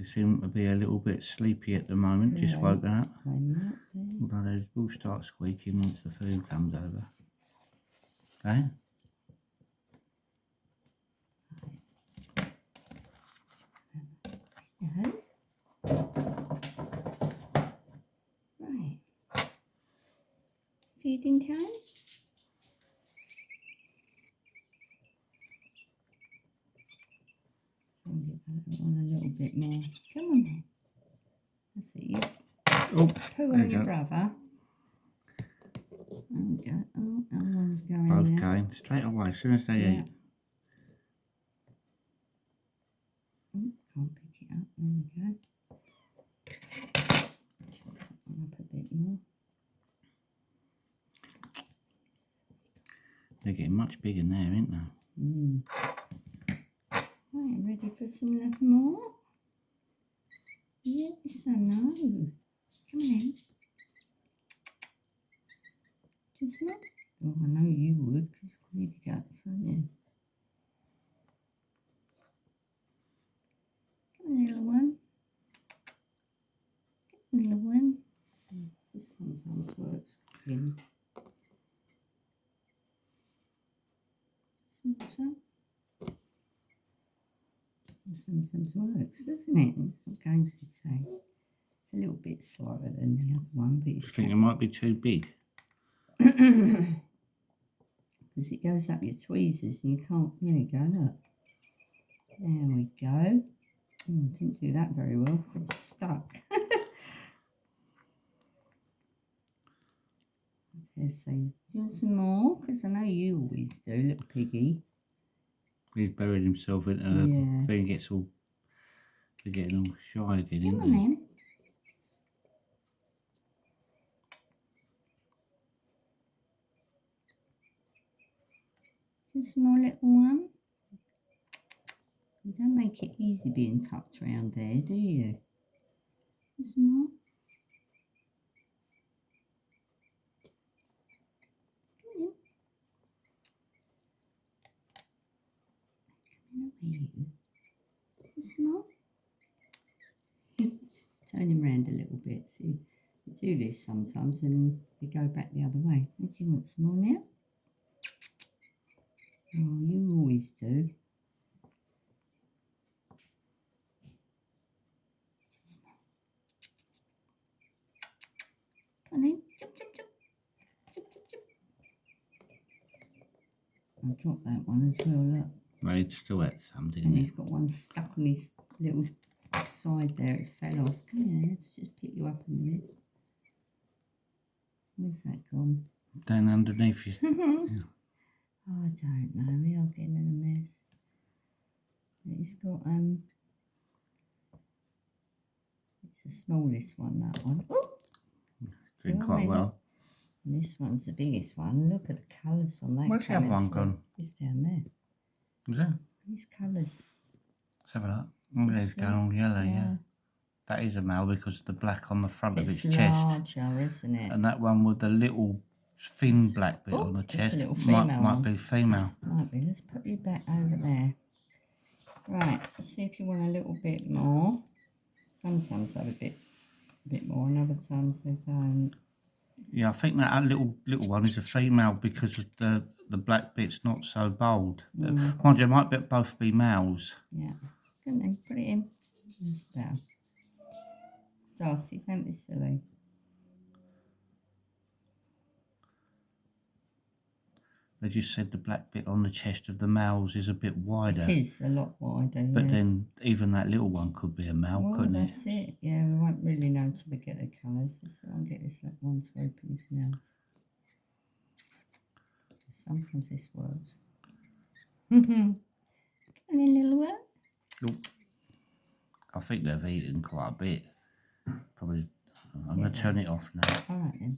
seem to be a little bit sleepy at the moment, just woken up. They might be. Although they will start squeaking once the food comes over. Okay? Right. Feeding time? I'll get that on a little bit more. Come on then. That's it. You poo on your brother. There we go. Oh, that one's going Both there. came straight away as soon as they eat. Oh, can't pick it up. There we go. Chop that one up a bit more. They're getting much bigger now, aren't they? Right, ready for some more? Yes, I know. Come on in. Just not. Oh, I know you would, because you've got big guts, aren't you? Come on, little one. Come on, little one. This sometimes works for him. Some water. Sometimes works, doesn't it? It's not going to say. It's a little bit slower than the other one, but I think it might be too big. because it goes up your tweezers and you can't. There you go, look. There we go. Oh, didn't do that very well. Got stuck. Let's see. Do you want some more? Because I know you always do, little piggy. He's buried himself into the thing, gets all, they're getting all shy again, Come isn't on they? then. Just a more little one. You don't make it easy being tucked around there, do you? Just more. Just more. Turn him around a little bit. See, you do this sometimes and you go back the other way. Do you want some more now? Oh, you always do. Just more. Come on then. Jump, jump, jump. Jump, jump, jump. I'll drop that one as well, look. Well, he'd still had some, didn't And he? he's got one stuck on his little side there. It fell off. Come here, let's just pick you up a minute. Where's that gone? Down underneath you. Oh, I don't know. We are getting in a mess. It's got it's the smallest one, that one. Oh, Doing quite well. And this one's the biggest one. Look at the colours on that. Where's the other one gone? It's down there. Was it? These colours. Let's have a look. Oh, it's going all yellow, yeah. That is a male because of the black on the front of its chest. It's larger, isn't it? And that one with the little thin black bit on the chest might be female. Might be. Let's put you back over there. Right, let's see if you want a little bit more. Sometimes they have a bit more, and other times they don't. Yeah, I think that little one is a female because of the black bit's not so bold. Mind you, might both be males. Yeah. Good then, put it in. That's better. Darcy, don't be silly. They just said the black bit on the chest of the males is a bit wider. It is a lot wider, yeah. But then even that little one could be a male, couldn't it? That's it. Yeah, we won't really know until we get the colours. So I'll get this little one to open his mouth. Sometimes this works. Come on in, little one. Oop. I think they've eaten quite a bit. Probably. I'm going to turn it off now. All right then.